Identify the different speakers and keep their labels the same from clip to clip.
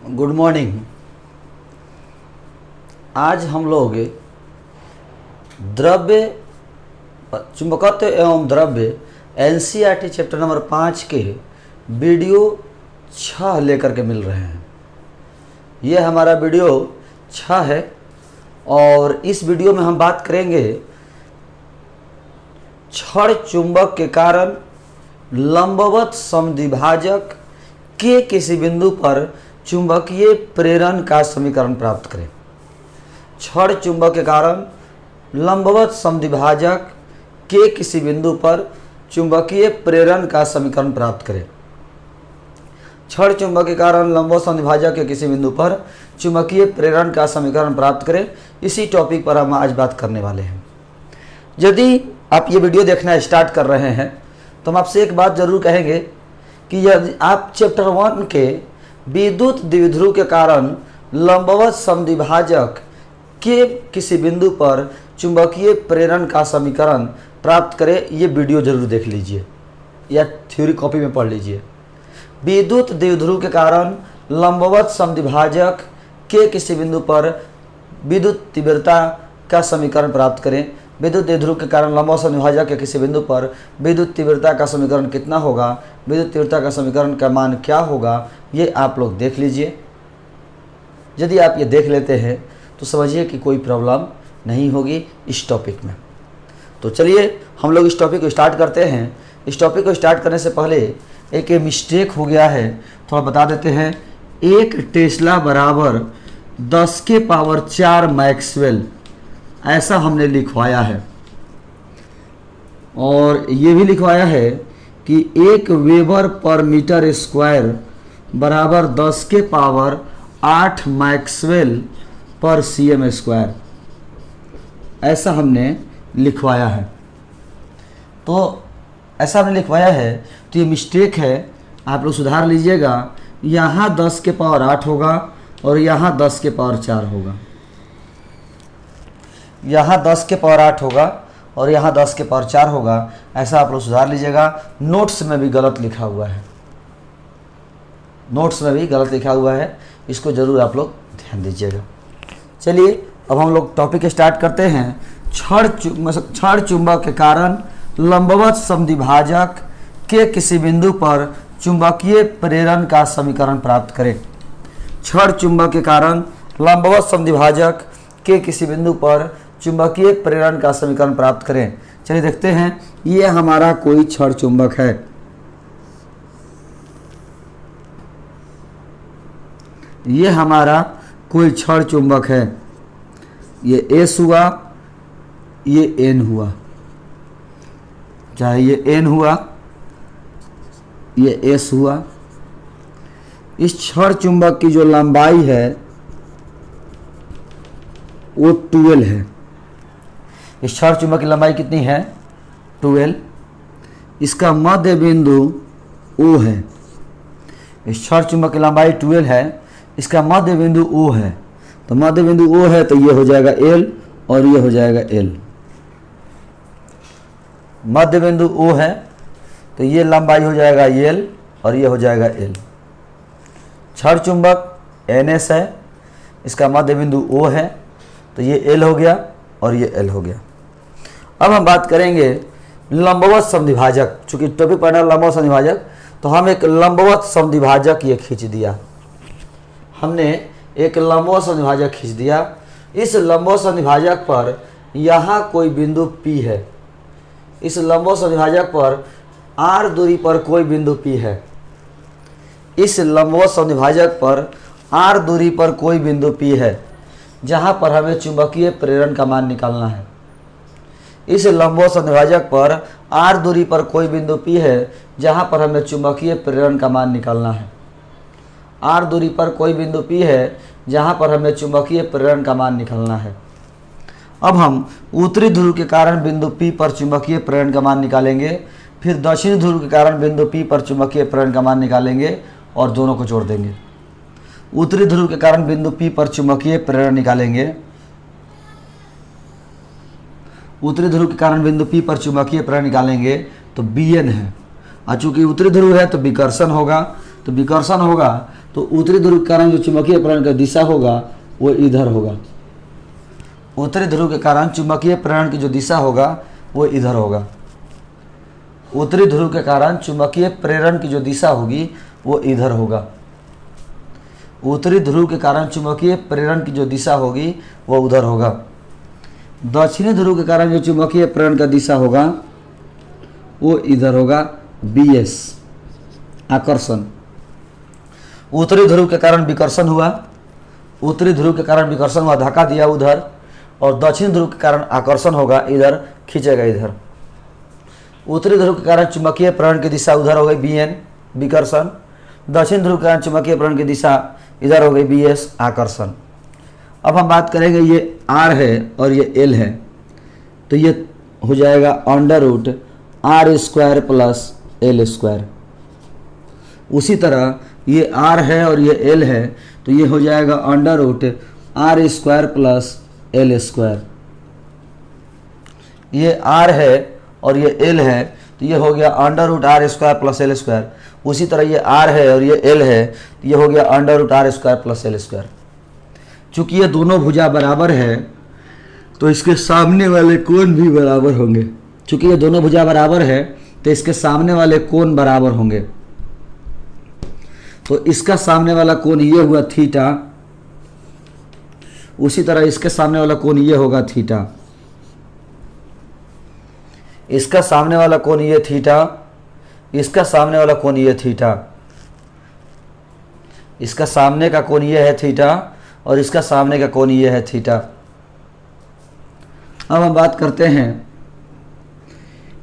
Speaker 1: Good morning. आज हम लोग द्रव्य चुंबकत्व एवं द्रव्य एनसीईआरटी चैप्टर नंबर 5 के वीडियो 6 लेकर के मिल रहे हैं। ये हमारा वीडियो 6 है और इस वीडियो में हम बात करेंगे क्षण चुंबक के कारण लंबवत समद्विभाजक के किसी बिंदु पर चुंबकीय प्रेरण का समीकरण प्राप्त करें। क्षण चुंबक के कारण लंबवत समद्विभाजक के किसी बिंदु पर चुंबकीय प्रेरण का समीकरण प्राप्त करें। क्षण चुंबक के कारण लंबवत समद्विभाजक के किसी बिंदु पर चुंबकीय प्रेरण का समीकरण प्राप्त करें। इसी टॉपिक पर हम आज बात करने वाले हैं। यदि आप ये वीडियो देखना स्टार्ट कर रहे हैं तो हम आपसे एक बात जरूर कहेंगे कि यदि आप चैप्टर 1 के विद्युत द्विध्रुव के कारण लंबवत समद्विभाजक के किसी बिंदु पर चुंबकीय प्रेरण का समीकरण प्राप्त करें, ये वीडियो जरूर देख लीजिए या थ्योरी कॉपी में पढ़ लीजिए। विद्युत द्विध्रुव के कारण लंबवत समद्विभाजक के किसी बिंदु पर विद्युत तीव्रता का समीकरण प्राप्त करें। विद्युत द्विध्रुव के कारण लंबवत समद्विभाजक के किसी बिंदु पर विद्युत तीव्रता का समीकरण कितना होगा, विद्युत तीव्रता का समीकरण का मान क्या होगा, ये आप लोग देख लीजिए। यदि आप ये देख लेते हैं तो समझिए कि कोई प्रॉब्लम नहीं होगी इस टॉपिक में। तो चलिए हम लोग इस टॉपिक को स्टार्ट करते हैं। इस टॉपिक को स्टार्ट करने से पहले एक मिस्टेक हो गया है, थोड़ा बता देते हैं। 1 टेस्ला बराबर 10 के पावर 4 मैक्सवेल, ऐसा हमने लिखवाया है। और ये भी लिखवाया है कि 1 वेबर पर मीटर स्क्वायर बराबर 10 के पावर 8 मैक्सवेल पर सीएम स्क्वायर, ऐसा हमने लिखवाया है। तो ऐसा हमने लिखवाया है तो ये मिस्टेक है, आप लोग सुधार लीजिएगा। यहाँ 10 के पावर 8 होगा और यहाँ 10 के पावर 4 होगा। यहाँ 10 के पावर 8 होगा और यहाँ 10 के पावर 4 होगा, ऐसा आप लोग सुधार लीजिएगा। नोट्स में भी गलत लिखा हुआ है, नोट्स में भी गलत लिखा हुआ है, इसको ज़रूर आप लोग ध्यान दीजिएगा। चलिए अब हम लोग टॉपिक स्टार्ट करते हैं। क्षण चुंबक के कारण लंबवत समद्विभाजक के किसी बिंदु पर चुंबकीय प्रेरण का समीकरण प्राप्त करें। क्षण चुंबक के कारण लंबवत समद्विभाजक के किसी बिंदु पर चुंबकीय प्रेरण का समीकरण प्राप्त करें। चलिए देखते हैं, ये हमारा कोई क्षण चुंबक है। ये हमारा कोई क्षण चुंबक है। ये S हुआ, ये N हुआ, चाहे ये N हुआ, ये S हुआ। इस क्षण चुंबक की जो लंबाई है वो 12 है। इस क्षण चुंबक की लंबाई कितनी है? 12। इसका मध्य बिंदु O है। इस क्षण चुंबक की लंबाई 12 है, इसका मध्य बिंदु O है। तो मध्य बिंदु O है तो ये हो जाएगा L और ये हो जाएगा L। मध्य बिंदु O है तो ये लंबाई हो जाएगा L और ये हो जाएगा L। क्षण चुंबक NS है, इसका मध्य बिंदु O है तो ये L हो गया और ये L हो गया। अब हम बात करेंगे लंबवत समद्विभाजक। चूंकि टॉपिक पढ़ना लंबवत समद्विभाजक, तो हम एक लंबवत समद्विभाजक ये खींच दिया। हमने एक लंबवत समद्विभाजक खींच दिया। इस लंबवत समद्विभाजक पर यहाँ कोई बिंदु P है। इस लंबवत समद्विभाजक पर R दूरी पर कोई बिंदु P है। इस लंबवत समद्विभाजक पर R दूरी पर कोई बिंदु P है, जहाँ पर हमें चुंबकीय प्रेरण का मान निकालना है। इस लंबवत समद्विभाजक पर R दूरी पर कोई बिंदु P है, जहाँ पर हमें चुंबकीय प्रेरण का मान निकालना है। R दूरी पर कोई बिंदु P है, जहाँ पर हमें चुंबकीय प्रेरण का मान निकालना है। अब हम उत्तरी ध्रुव के कारण बिंदु P पर चुंबकीय प्रेरण का मान निकालेंगे, फिर दक्षिणी ध्रुव के कारण बिंदु P पर चुंबकीय प्रेरण का मान निकालेंगे और दोनों को जोड़ देंगे। उत्तरी ध्रुव के कारण बिंदु P पर चुंबकीय प्रेरण निकालेंगे। उत्तरी ध्रुव के कारण बिंदु P पर चुंबकीय प्रेरण निकालेंगे तो Bn है। और चूंकि उत्तरी ध्रुव है तो विकर्षण होगा, तो विकर्षण होगा तो उत्तरी ध्रुव के कारण जो चुंबकीय प्रेरण का दिशा होगा वो इधर होगा। उत्तरी ध्रुव के कारण चुंबकीय प्रेरण की जो दिशा होगा वो इधर होगा। उत्तरी ध्रुव के कारण चुंबकीय प्रेरण की जो दिशा होगी वो इधर होगा। उत्तरी ध्रुव के कारण चुंबकीय प्रेरण की जो दिशा होगी वो उधर होगा। दक्षिणी ध्रुव के कारण जो चुंबकीय प्रेरण का दिशा होगा वो इधर होगा, BS आकर्षण। उत्तरी ध्रुव के कारण विकर्षण हुआ, उत्तरी ध्रुव के कारण विकर्षण हुआ, धक्का दिया उधर, और दक्षिण ध्रुव के कारण आकर्षण होगा, इधर खींचेगा इधर। उत्तरी ध्रुव के कारण चुंबकीय प्रेरण की दिशा उधर हो गई BN विकर्षण, दक्षिण ध्रुव के कारण चुंबकीय प्रेरण की दिशा इधर हो गई BS आकर्षण। अब हम बात करेंगे, ये R है और ये L है, तो ये हो जाएगा √R² प्लस L²। उसी तरह ये R है और ये L है, तो ये हो जाएगा √R² प्लस L²। ये R है और ये L है, तो ये हो गया √R² प्लस L²। उसी तरह ये R है और ये L है, तो ये हो गया √R² प्लस L²। चूँकि ये दोनों भुजा बराबर है तो इसके सामने वाले कोण भी बराबर होंगे। चूँकि ये दोनों भुजा बराबर है तो इसके सामने वाले कोण बराबर होंगे। तो इसका सामने वाला कोण ये हुआ थीटा, उसी तरह इसके सामने वाला कोण ये होगा थीटा, इसका सामने वाला कोण ये थीटा, इसका सामने वाला कोण ये थीटा, इसका सामने का कोण ये है थीटा और इसका सामने का कोण ये है थीटा। अब हम बात करते हैं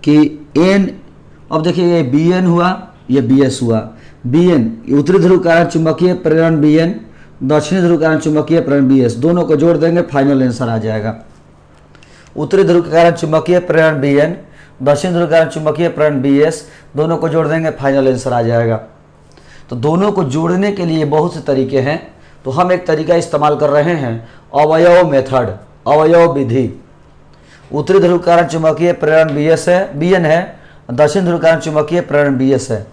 Speaker 1: कि n, अब देखिए ये BN हुआ, ये BS हुआ। BN उत्तरी ध्रुव कारण चुंबकीय प्रेरण BN, दक्षिणी ध्रुव कारण चुंबकीय प्रेरण BS, दोनों को जोड़ देंगे फाइनल आंसर आ जाएगा। उत्तरी ध्रुव के कारण चुंबकीय प्रेरण BN, दक्षिण ध्रुव के कारण चुंबकीय प्रेरण BS, दोनों को जोड़ देंगे फाइनल आंसर आ जाएगा। तो दोनों को जोड़ने के लिए बहुत से तरीके हैं, तो हम एक तरीका इस्तेमाल कर रहे हैं, अवयव मेथड, अवयव विधि। उत्तरी ध्रुव के कारण चुंबकीय प्रेरण BN है, दक्षिण ध्रुव के कारण चुंबकीय प्रेरण BS है।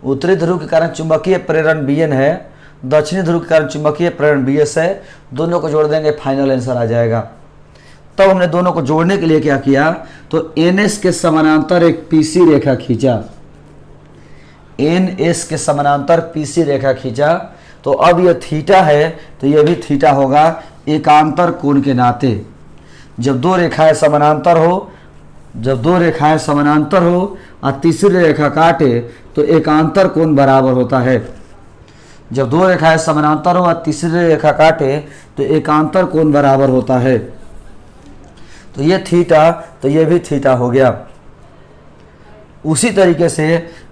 Speaker 1: उत्तरी ध्रुव के कारण चुंबकीय प्रेरण BN है, दक्षिणी ध्रुव के कारण चुंबकीय प्रेरण BS है, दोनों को जोड़ देंगे फाइनल आंसर आ जाएगा। तब हमने दोनों को जोड़ने के लिए क्या किया, तो NS के समानांतर एक PC रेखा खींचा, NS के समानांतर PC रेखा खींचा। तो अब यह थीटा है तो यह भी थीटा होगा एकांतर कोण के नाते। जब दो रेखाएं समानांतर हो, जब दो रेखाएं समानांतर हो और तीसरी रेखा काटे तो एकांतर कोण बराबर होता है। जब दो रेखाएं समानांतर हो और तीसरी रेखा काटे तो एकांतर कोण बराबर होता है। तो ये थीटा, तो ये भी थीटा हो गया। उसी तरीके से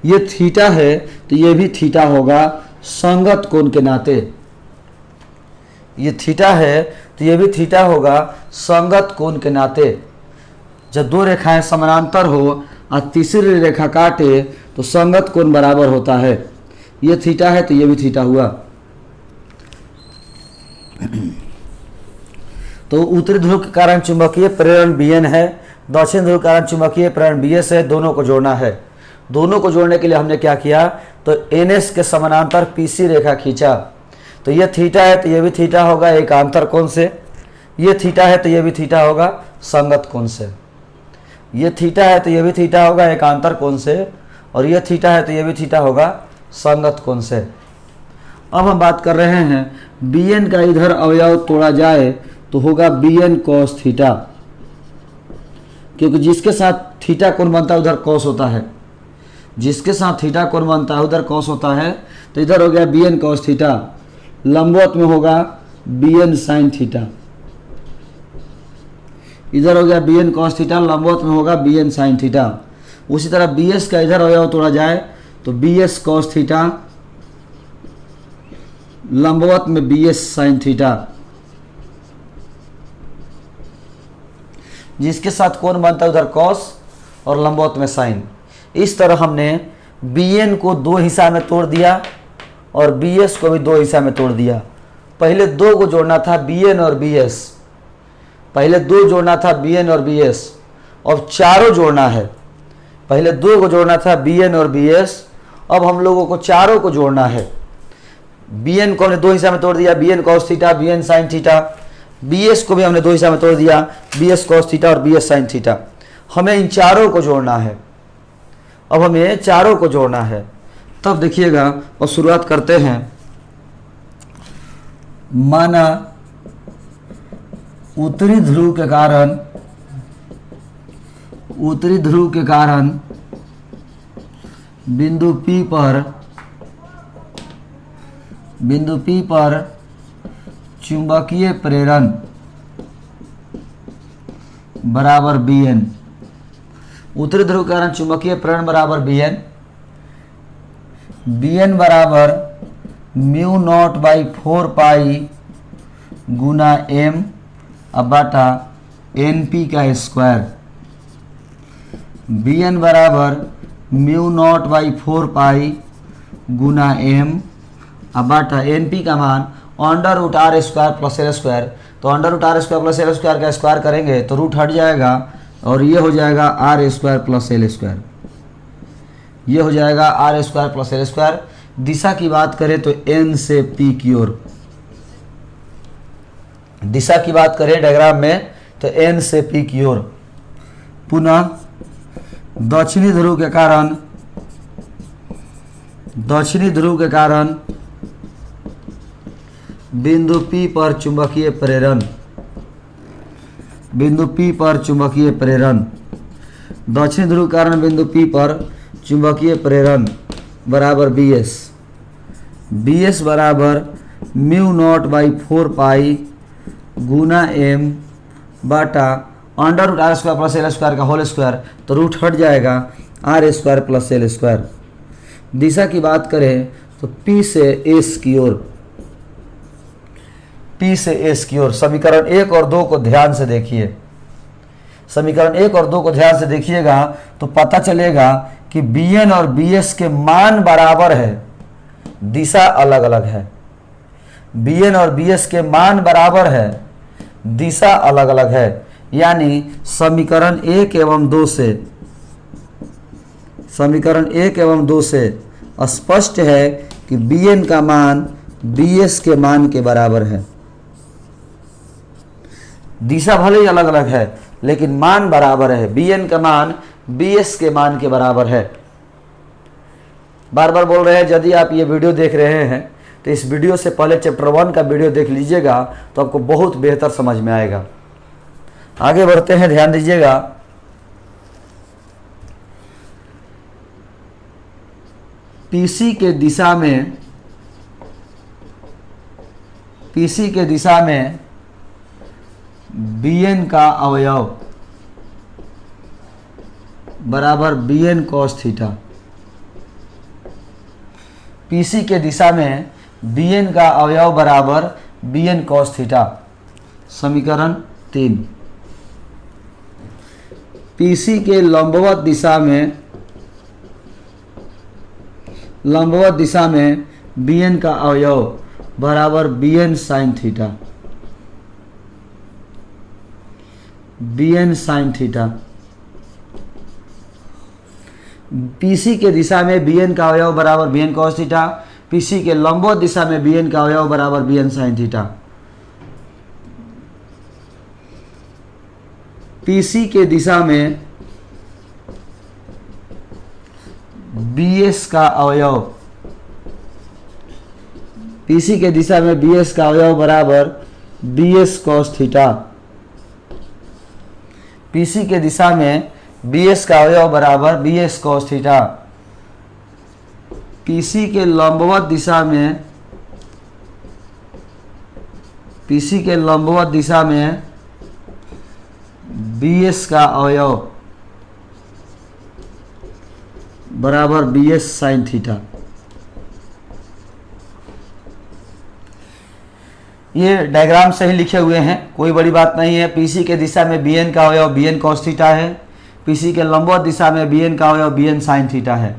Speaker 1: ये थीटा है तो ये भी थीटा होगा संगत कोण के नाते। ये थीटा है तो ये भी थीटा होगा संगत कोण के नाते। जब दो रेखाएं समानांतर हो और तीसरी रेखा काटे तो संगत कोण बराबर होता है। ये थीटा है तो ये भी थीटा हुआ। तो उत्तरी ध्रुव के कारण चुंबकीय प्रेरण BN है, दक्षिण ध्रुव के कारण चुंबकीय प्रेरण BS है, दोनों को जोड़ना है। दोनों को जोड़ने के लिए हमने क्या किया, तो NS के समानांतर PC रेखा खींचा। तो ये थीटा है तो ये भी थीटा होगा एकांतर कोण से, ये थीटा है तो ये भी थीटा होगा संगत कोण से, ये थीटा है तो ये भी थीटा होगा एकांतर कोण से, और ये थीटा है तो ये भी थीटा होगा संगत कोण से। अब हम बात कर रहे हैं BN का इधर अवयव तोड़ा जाए तो होगा BN cos थीटा, क्योंकि जिसके साथ थीटा कोण बनता है उधर कॉस होता है, जिसके साथ थीटा कोण बनता है उधर कॉस होता है। तो इधर हो गया BN cos थीटा, लंबवत में होगा BN sin थीटा। इधर हो गया BN cos थीटा, लंबवत में होगा BN sin थीटा। उसी तरह BS का इधर अवयव तोड़ा जाए तो BS cos थीटा, लंबवत में BS sin थीटा। जिसके साथ कोण बनता है उधर कॉस और लंबवत में साइन। इस तरह हमने BN को दो हिस्सा में तोड़ दिया और BS को भी दो हिस्सा में तोड़ दिया। पहले दो को जोड़ना था BN और BS, पहले दो जोड़ना था BN और BS, अब चारों जोड़ना है। पहले दो को जोड़ना था BN और BS, अब हम लोगों को चारों को जोड़ना है। बी एन को हमने दो हिस्सा में तोड़ दिया, B N cos theta, B N sine theta. B S को भी हमने दो हिस्सा में तोड़ दिया, बी एस कॉस थीटा और बी एस साइन थीटा। हमें इन चारों को जोड़ना है। अब हमें चारों को जोड़ना है, तब देखिएगा और शुरुआत करते हैं। माना उत्तरी ध्रुव के कारण बिंदु P पर चुंबकीय प्रेरण बराबर बी एन। उत्तरी ध्रुव के कारण चुंबकीय प्रेरण बराबर बी एन। बी एन बराबर म्यू नॉट बाई 4 पाई गुना एम अब बाटा एन पी का स्क्वायर। बी एन बराबर म्यू नॉट बाई 4 पाई गुना एम अब बाटा एन पी का मान under root R square plus L square. तो under root R square plus L square का स्क्वायर करेंगे तो रूट हट जाएगा और ये हो जाएगा R square plus L square. ये हो जाएगा R square plus L square. दिशा की बात करें तो एन से पी की ओर, दिशा की बात करें डायग्राम में तो एन से पी की ओर। पुनः दक्षिणी ध्रुव के कारण बिंदु P पर चुंबकीय प्रेरण, दक्षिणी ध्रुव के कारण बिंदु P पर चुंबकीय प्रेरण बराबर बी एस बराबर म्यू नॉट बाई 4 पाई गुना एम बाटा under root R square plus L square का होल स्क्वायर। तो रूट हट जाएगा R square plus L square. दिशा की बात करें तो P से S की ओर, P से S की ओर। समीकरण 1 और 2 को ध्यान से देखिए, समीकरण 1 और 2 को ध्यान से देखिएगा तो पता चलेगा कि Bn और Bs के मान बराबर है, दिशा अलग अलग है। Bn और Bs के मान बराबर है, दिशा अलग अलग है। यानी समीकरण 1 एवं 2 से स्पष्ट है कि Bn का मान Bs के मान के बराबर है। दिशा भले ही अलग अलग है लेकिन मान बराबर है। Bn का मान Bs के मान के बराबर है। बार बार बोल रहे हैं, यदि आप ये वीडियो देख रहे हैं तो इस वीडियो से पहले चैप्टर 1 का वीडियो देख लीजिएगा तो आपको बहुत बेहतर समझ में आएगा। आगे बढ़ते हैं, ध्यान दीजिएगा। पीसी के दिशा में Bn का अवयव बराबर Bn cos थीटा। पीसी के दिशा में Bn का अवयव बराबर Bn cos थीटा। समीकरण 3। पीसी के लंबवत दिशा में Bn का अवयव बराबर Bn sin theta. Bn sin theta. PC के दिशा में Bn का अवयव बराबर Bn cos थीटा। पीसी के लंबवत दिशा में Bn का अवयव बराबर Bn sin थीटा। पीसी के दिशा में Bs का अवयव, पीसी के दिशा में Bs का अवयव बराबर Bs cos थीटा। पीसी के दिशा में Bs का अवयव बराबर Bs cos थीटा। पीसी के लंबवत दिशा में Bs का अवयव बराबर Bs sin थीटा। ये डायग्राम सही लिखे हुए हैं, कोई बड़ी बात नहीं है। पीसी के दिशा में Bn का अवयव Bn cos थीटा है। पीसी के लंबवत दिशा में Bn का अवयव Bn sin थीटा है।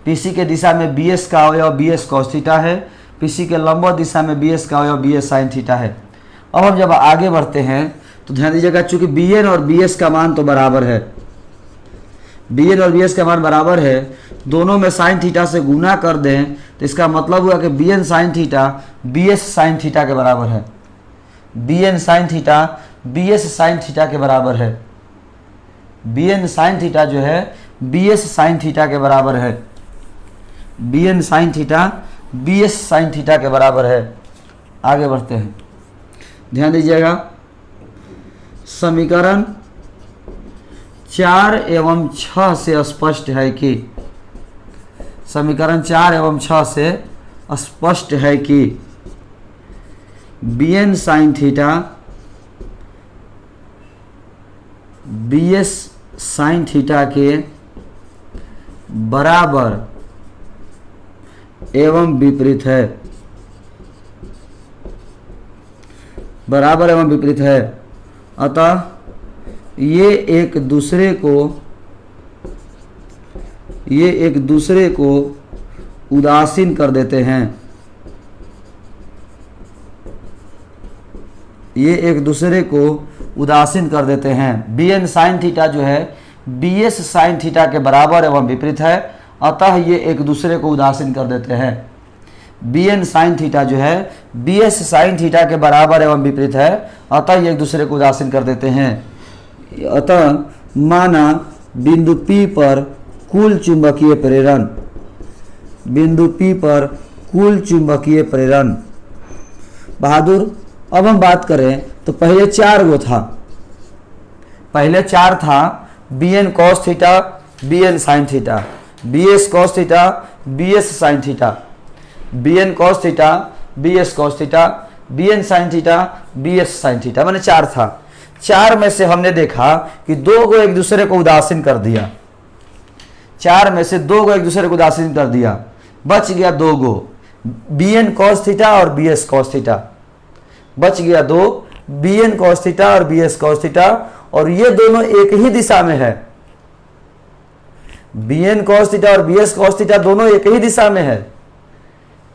Speaker 1: पीसी के दिशा में Bs का अवयव Bs cos थीटा है। पीसी के लंबवत दिशा में Bs का अवयव Bs sin थीटा है। अब हम जब आगे बढ़ते हैं तो ध्यान दीजिएगा, चूंकि Bn और Bs का मान तो बराबर है, Bn और Bs का मान बराबर है दोनों में साइन थीटा से गुना कर दें तो इसका मतलब हुआ कि B N sine theta B S sine theta के बराबर है। B N sine theta B S sine theta के बराबर है। बी एन साइन थीटा जो है बी एस साइन थीटा के बराबर है। B N sine theta B S sine theta के बराबर है। आगे बढ़ते हैं, ध्यान दीजिएगा। समीकरण 4 एवं 6 से स्पष्ट है कि, समीकरण 4 एवं 6 से स्पष्ट है कि B N sine theta B S sine theta के बराबर एवं विपरीत है। बराबर एवं विपरीत है। अतः ये एक दूसरे को उदासीन कर देते हैं। ये एक दूसरे को उदासीन कर देते हैं। बी एन साइन थीटा जो है बी एस साइन थीटा के बराबर एवं विपरीत है, अतः ये एक दूसरे को उदासीन कर देते हैं। बी एन साइन थीटा जो है बी एस साइन थीटा के बराबर एवं विपरीत है, अतः ये एक दूसरे को उदासीन कर देते हैं। अतः माना बिंदु P पर कुल चुंबकीय प्रेरण, बिंदु P पर कुल चुंबकीय प्रेरण। बहादुर, अब हम बात करें तो पहले 4 गो था। पहले 4 था B N cos theta B N sine theta, B S cos theta B S sine theta, B N cos theta B S cos theta, B N sine theta B S sine theta, मैंने 4 था। 4 में से हमने देखा कि 2 को एक दूसरे को उदासीन कर दिया। 4 में से 2 को एक दूसरे को उदासीन कर दिया, बच गया 2 गो, बी एन कॉस थीटा और बी एस कॉस थीटा। बच गया 2, बी एन कॉस थीटा और बी एस कॉस थीटा, और ये दोनों एक ही दिशा में है। बी एन कॉस थीटा और बी एस कॉस थीटा दोनों एक ही दिशा में है।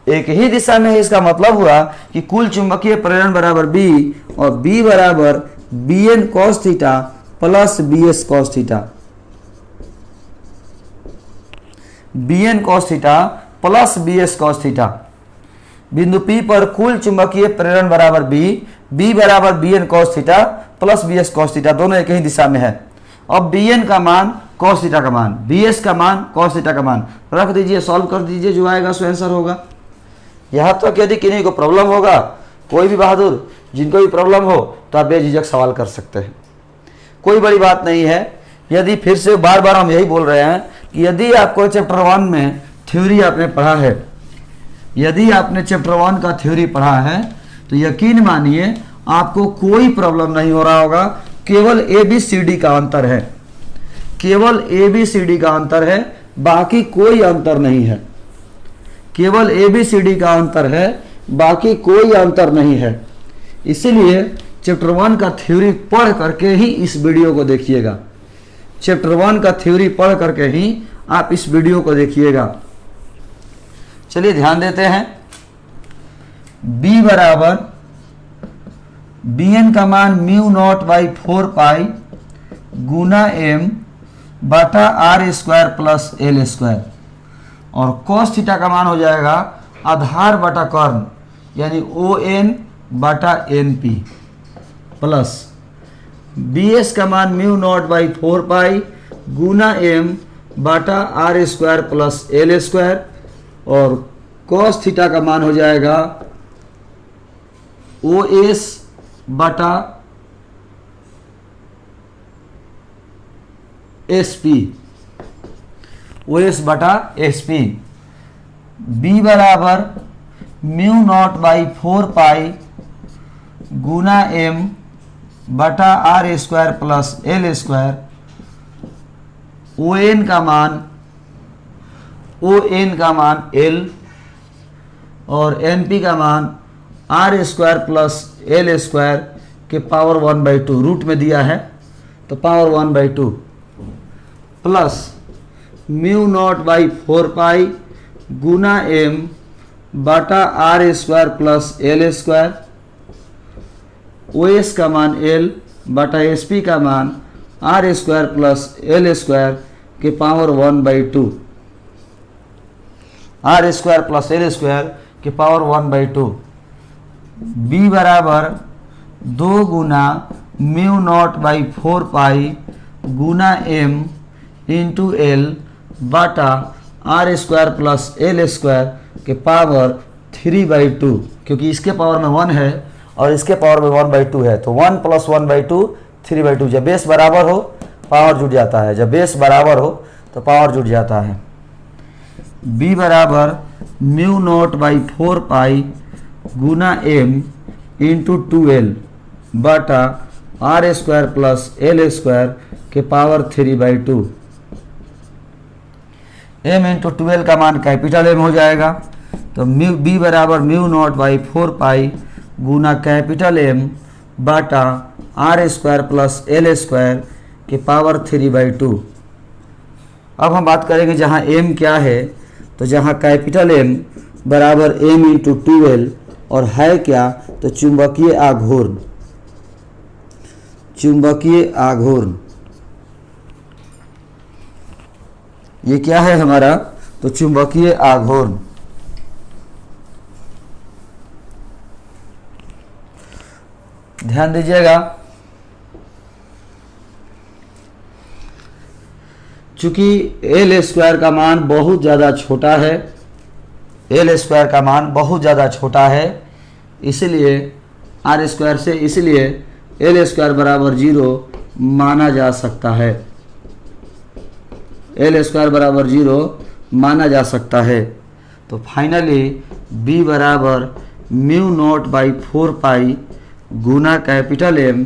Speaker 1: एक ही दिशा में है, इसका मतलब हुआ कि कुल चुंबकीय प्रेरण बराबर बी, और बी बराबर B N cos theta plus B S cos theta. B N cos theta plus B S cos theta. बिंदु P पर कुल चुंबकीय प्रेरण बराबर बी बराबर B N cos theta plus B S cos theta, दोनों एक ही दिशा में है। अब बी एन का मान कॉस थीटा का मान, बी एस का मान कॉस थीटा का मान रख दीजिए, सॉल्व कर दीजिए, जो आएगा सो आंसर होगा। यहाँ तक तो यदि किन्हीं को प्रॉब्लम होगा, कोई भी बहादुर जिनको भी प्रॉब्लम हो तो आप बेझिझक सवाल कर सकते हैं, कोई बड़ी बात नहीं है। यदि फिर से बार बार हम यही बोल रहे हैं कि यदि आपको चैप्टर 1 में थ्योरी आपने पढ़ा है, यदि आपने चैप्टर 1 का थ्योरी पढ़ा है तो यकीन मानिए आपको कोई प्रॉब्लम नहीं हो रहा होगा। केवल ABCD का अंतर है, केवल ABCD का अंतर है, बाकी कोई अंतर नहीं है। केवल ABCD का अंतर है, बाकी कोई अंतर नहीं है। इसीलिए चैप्टर 1 का थ्योरी पढ़ करके ही इस वीडियो को देखिएगा। चैप्टर 1 का थ्योरी पढ़ करके ही आप इस वीडियो को देखिएगा। चलिए ध्यान देते हैं। B बराबर बी एन का मान म्यू नॉट बाई 4 पाई गुना m बटा R square plus L square, और कॉस थीटा का मान हो जाएगा आधार बटा कर्ण, यानी ओ एन बटा N P, plus B S का मान म्यू नॉट बाई 4 पाई गुना m बटा R square plus L square, और कॉस थीटा का मान हो जाएगा ओ एस बटा एस पी, ओ एस बटा एस पी। बी बराबर म्यू नॉट बाई 4 पाई गुना m बटा R square plus L square, O N का मान l और एन पी का मान R square plus L square के पावर 1/2, रूट में दिया है तो power 1/2, plus mu naught by 4 pi गुना m बटा R square plus L square, O S का मान l बटा एस पी का मान R square plus L square के power 1/2, are square plus L square के पावर 1/2। बी बराबर 2 गुना म्यू नॉट बाई 4 पाई गुना एम इंटू एल बाटा R square plus L square के पावर 3/2, क्योंकि इसके पावर में 1 है और इसके पावर में 1/2 है, तो 1 + 1/2 3/2। जब बेस बराबर हो पावर जुड़ जाता है, जब बेस बराबर हो तो पावर जुड़ जाता है। b बराबर म्यू नॉट बाई 4 पाई गुना एम इंटू 2l बटा R square plus L square के पावर 3/2। m इंटू 2l का मान कैपिटल M हो जाएगा, तो b बराबर म्यू नॉट बाई 4 पाई गुना कैपिटल M बटा R square plus L square के पावर 3/2। अब हम बात करेंगे जहाँ m क्या है, तो जहाँ कैपिटल M बराबर m इंटू 2l और है क्या, तो चुंबकीय आघूर्ण। चुंबकीय आघूर्ण ये क्या है हमारा, तो चुंबकीय आघूर्ण। ध्यान दीजिएगा, चूंकि एल स्क्वायर का मान बहुत ज़्यादा छोटा है, एल स्क्वायर का मान बहुत ज़्यादा छोटा है, इसलिए आर स्क्वायर से, इसलिए एल स्क्वायर बराबर 0 माना जा सकता है। एल स्क्वायर बराबर 0 माना जा सकता है। तो फाइनली बी बराबर म्यू नॉट बाई 4 पाई गुना कैपिटल M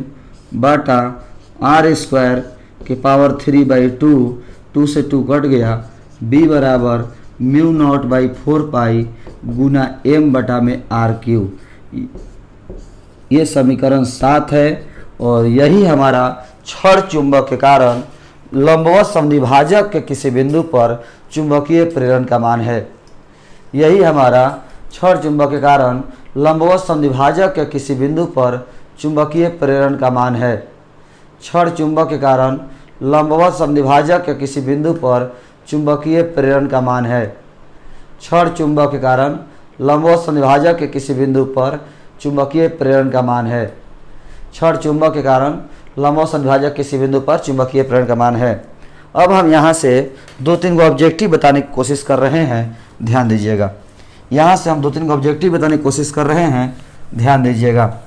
Speaker 1: बटा आर स्क्वायर के पावर 3/2, 2 से 2 कट गया, b बराबर म्यू नॉट बाई 4 पाई गुना m बटा में r³। ये समीकरण 7 है और यही हमारा क्षण चुंबक के कारण लंबवत समद्विभाजक के किसी बिंदु पर चुंबकीय प्रेरण का मान है। यही हमारा क्षण चुंबक के कारण लंबवत समद्विभाजक के किसी बिंदु पर चुंबकीय प्रेरण का मान है। क्षण चुंबक के कारण लंबवत समद्विभाजक के किसी बिंदु पर चुंबकीय प्रेरण का मान है। क्षण चुंबक के कारण लंबवत समद्विभाजक के किसी बिंदु पर चुंबकीय प्रेरण का मान है। क्षण चुंबक के कारण लंबवत समद्विभाजक किसी बिंदु पर चुंबकीय प्रेरण का मान है। अब हम यहाँ से 2-3 को ऑब्जेक्टिव बताने की कोशिश कर रहे हैं, ध्यान दीजिएगा। यहाँ से हम 2-3 को ऑब्जेक्टिव बताने की कोशिश कर रहे हैं, ध्यान दीजिएगा।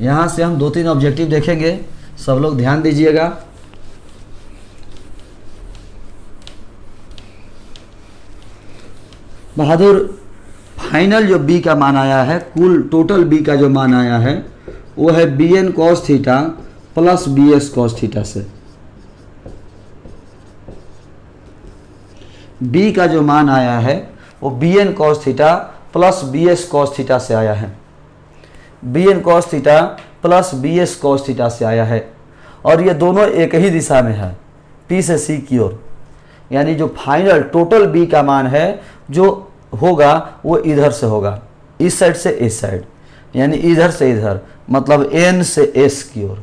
Speaker 1: यहाँ से हम 2-3 ऑब्जेक्टिव देखेंगे, सब लोग ध्यान दीजिएगा। बहादुर, फाइनल जो b का मान आया है, कुल टोटल b का जो मान आया है वो है bn cos theta plus bs cos theta से। b का जो मान आया है वो bn cos theta plus bs cos theta से आया है। bn cos theta plus bs cos theta से आया है और ये दोनों एक ही दिशा में है, p से c की ओर। यानी जो फाइनल टोटल b का मान है जो होगा वो इधर से होगा, इस साइड से इस साइड, यानी इधर से इधर, मतलब n से s की ओर,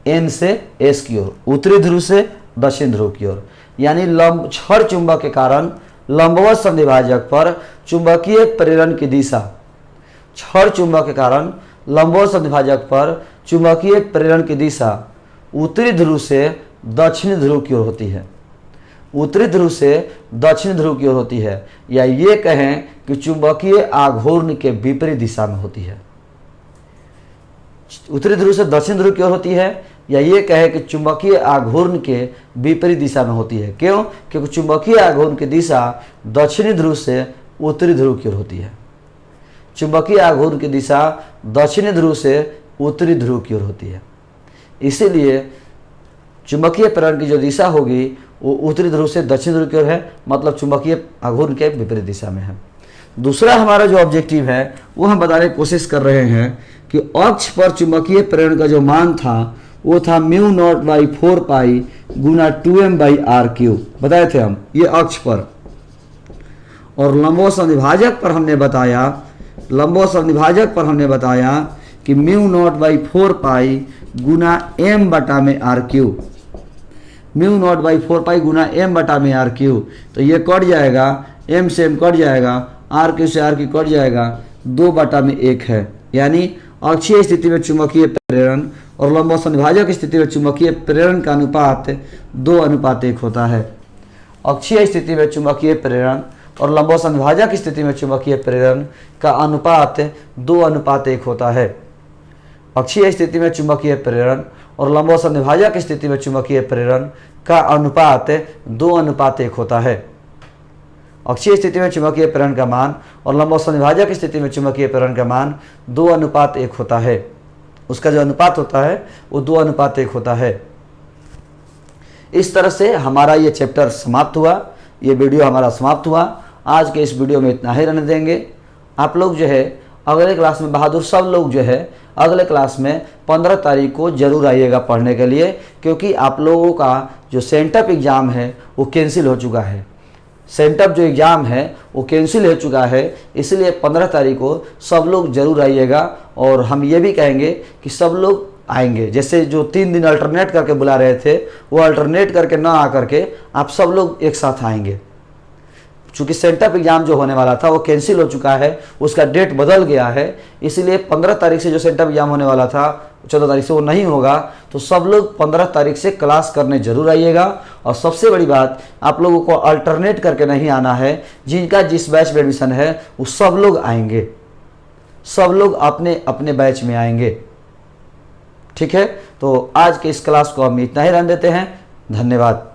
Speaker 1: n से s की ओर, उत्तरी ध्रुव से दक्षिण ध्रुव की ओर। यानी क्षण चुंबक के कारण लंबवत समद्विभाजक पर चुंबकीय प्रेरण की दिशा, क्षण चुंबक के कारण लंबवत समद्विभाजक पर चुंबकीय प्रेरण की दिशा उत्तरी ध्रुव से दक्षिण ध्रुव की ओर होती है। उत्तरी ध्रुव से दक्षिण ध्रुव की ओर होती है, या ये कहें कि चुंबकीय आघूर्ण के विपरीत दिशा में होती है। उत्तरी ध्रुव से दक्षिण ध्रुव की ओर होती है, या ये कहें कि चुंबकीय आघूर्ण के विपरीत दिशा में होती है। क्यों? क्योंकि चुंबकीय आघूर्ण की दिशा दक्षिणी ध्रुव से उत्तरी ध्रुव की ओर होती है। चुंबकीय आघूर्ण की दिशा दक्षिणी ध्रुव से उत्तरी ध्रुव की ओर होती है। इसीलिए चुंबकीय प्रेरण की जो दिशा होगी वो उत्तरी ध्रुव से दक्षिण ध्रुव की ओर है, मतलब चुंबकीय आघूर्ण के विपरीत दिशा में है। दूसरा हमारा जो ऑब्जेक्टिव है वो हम बताने की कोशिश कर रहे हैं कि अक्ष पर चुंबकीय प्रेरण का जो मान था वो था mu naught by 4 pi Guna 2m by r³, बताए थे हम, ये अक्ष पर। और लंबवत समद्विभाजक पर हमने बताया, लंबवत समद्विभाजक पर हमने बताया कि म्यू नॉट बाई 4 पाई गुना m बटा में r³। Mu naught by 4 pi गुना एम बटा में आर क्यू, तो ये कट जाएगा, एम से एम कट जाएगा, आर क्यू से आर क्यू कट जाएगा, 2/1 है। यानी अक्षीय स्थिति में चुंबकीय प्रेरण और लंब संविभाजक स्थिति में चुंबकीय प्रेरण का अनुपात 2:1 होता है। अक्षीय स्थिति में चुंबकीय प्रेरण और लंब संविभाजक स्थिति में चुंबकीय प्रेरण का अनुपात 2:1 होता है। अक्षीय स्थिति में चुंबकीय प्रेरण और लंब संविभाजक स्थिति में चुंबकीय प्रेरण का अनुपात 2:1 होता है। अक्षीय स्थिति में चुंबकीय प्रेरण का मान और लंब संविभाजक स्थिति में चुंबकीय प्रेरण का मान 2:1 होता है। उसका जो अनुपात होता है वो 2:1 होता है। इस तरह से हमारा ये चैप्टर समाप्त हुआ, ये वीडियो हमारा समाप्त हुआ। आज के इस वीडियो में इतना ही रहने देंगे। आप लोग जो है अगले क्लास में, बहादुर सब लोग जो है अगले क्लास में 15 तारीख को जरूर आइएगा पढ़ने के लिए, क्योंकि आप लोगों का जो सेंटअप एग्ज़ाम है वो कैंसिल हो चुका है। सेंटअप जो एग्ज़ाम है वो कैंसिल हो चुका है, इसलिए 15 तारीख को सब लोग जरूर आइएगा। और हम ये भी कहेंगे कि सब लोग आएंगे, जैसे जो 3 दिन अल्टरनेट करके बुला रहे थे वो अल्टरनेट करके ना आ करके आप सब लोग एक साथ आएंगे। चूँकि सेंटअप एग्ज़ाम जो होने वाला था वो कैंसिल हो चुका है, उसका डेट बदल गया है, इसलिए 15 तारीख से जो सेंटअप एग्ज़ाम होने वाला था 14 तारीख से वो नहीं होगा। तो सब लोग 15 तारीख से क्लास करने जरूर आइएगा। और सबसे बड़ी बात, आप लोगों को अल्टरनेट करके नहीं आना है। जिनका जिस बैच में एडमिशन है वो सब लोग आएंगे, सब लोग अपने अपने बैच में आएंगे। ठीक है, तो आज के इस क्लास को हम इतना ही रहने देते हैं। धन्यवाद।